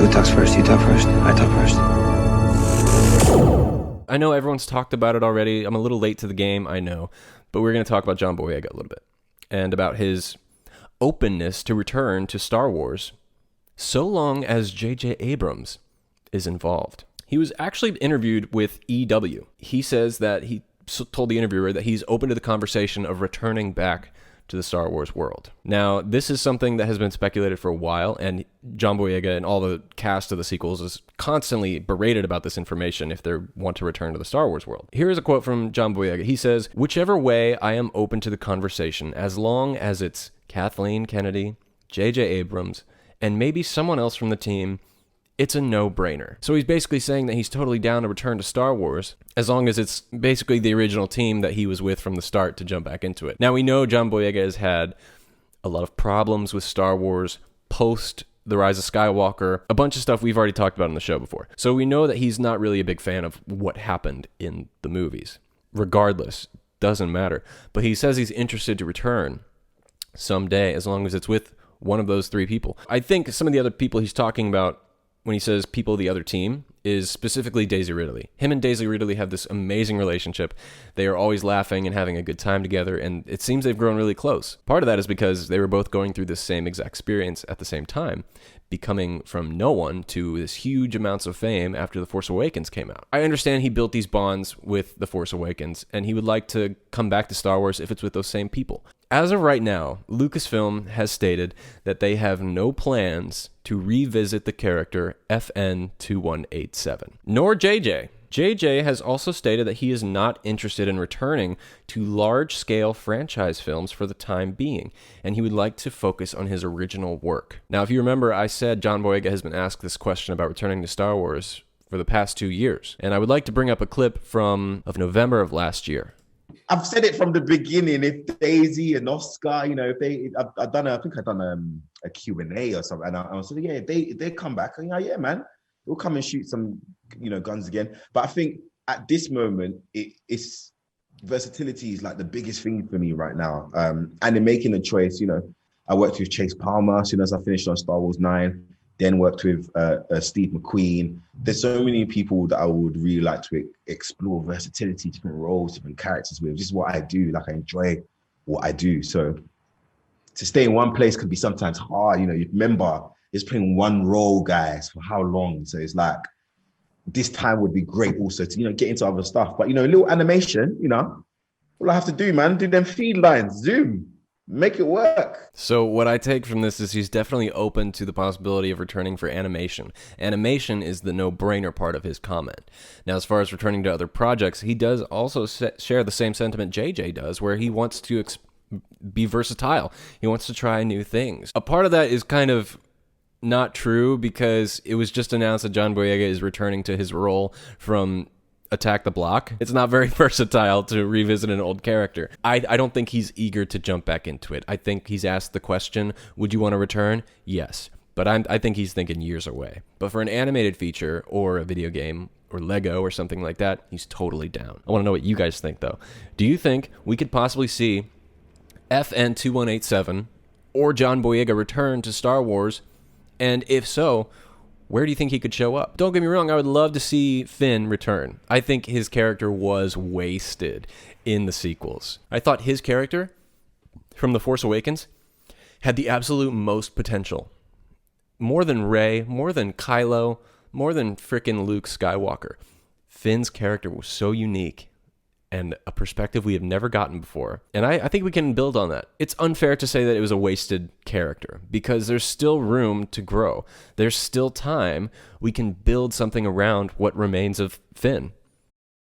Who talks first? You talk first? I talk first. I know everyone's talked about it already. I'm a little late to the game, I know. But we're going to talk about John Boyega a little bit. And about his openness to return to Star Wars so long as J.J. Abrams is involved. He was actually interviewed with EW. He says that he told the interviewer that he's open to the conversation of returning back to the Star Wars world. Now, this is something that has been speculated for a while, and John Boyega and all the cast of the sequels is constantly berated about this information if they want to return to the Star Wars world. Here is a quote from John Boyega. He says, "Whichever way, I am open to the conversation, as long as it's Kathleen Kennedy, J.J. Abrams, and maybe someone else from the team. It's a no-brainer." So he's basically saying that he's totally down to return to Star Wars, as long as it's basically the original team that he was with from the start to jump back into it. Now, we know John Boyega has had a lot of problems with Star Wars post The Rise of Skywalker, a bunch of stuff we've already talked about on the show before. So we know that he's not really a big fan of what happened in the movies. Regardless, doesn't matter. But he says he's interested to return someday, as long as it's with one of those three people. I think some of the other people he's talking about when he says people of the other team is specifically Daisy Ridley. Him and Daisy Ridley have this amazing relationship. They are always laughing and having a good time together, and it seems they've grown really close. Part of that is because they were both going through the same exact experience at the same time, becoming from no one to this huge amounts of fame after The Force Awakens came out. I understand he built these bonds with The Force Awakens, and he would like to come back to Star Wars if it's with those same people. As of right now, Lucasfilm has stated that they have no plans to revisit the character FN2187, nor JJ. JJ has also stated that he is not interested in returning to large-scale franchise films for the time being, and he would like to focus on his original work. Now, if you remember, I said John Boyega has been asked this question about returning to Star Wars for the past 2 years, and I would like to bring up a clip of November of last year. I've said it from the beginning. If Daisy and Oscar, if I've done a Q&A or something, and I was like, yeah, if they come back, yeah, man, we'll come and shoot some, guns again. But I think at this moment, it's versatility is like the biggest thing for me right now. And in making a choice, I worked with Chase Palmer as soon as I finished on Star Wars 9. Then worked with Steve McQueen. There's so many people that I would really like to explore versatility, different roles, different characters with. This is what I do. Like, I enjoy what I do. So to stay in one place can be sometimes hard. You remember it's playing one role, guys, for how long? So it's like, this time would be great also to, get into other stuff. But, a little animation, all I have to do, man, do them feed lines, zoom. Make it work. So what I take from this is he's definitely open to the possibility of returning for animation. Animation is the no-brainer part of his comment. Now, as far as returning to other projects, he does also share the same sentiment JJ does, where he wants to be versatile. He wants to try new things. A part of that is kind of not true, because it was just announced that John Boyega is returning to his role from Attack the Block. It's not very versatile to revisit an old character. I don't think he's eager to jump back into it. I think he's asked the question, would you want to return? Yes. But I think he's thinking years away. But for an animated feature or a video game or Lego or something like that, he's totally down. I want to know what you guys think, though. Do you think we could possibly see FN2187 or John Boyega return to Star Wars? And if so, where do you think he could show up? Don't get me wrong, I would love to see Finn return. I think his character was wasted in the sequels. I thought his character from The Force Awakens had the absolute most potential. More than Rey, more than Kylo, more than frickin' Luke Skywalker. Finn's character was so unique and a perspective we have never gotten before. And I think we can build on that. It's unfair to say that it was a wasted character, because there's still room to grow. There's still time. We can build something around what remains of Finn.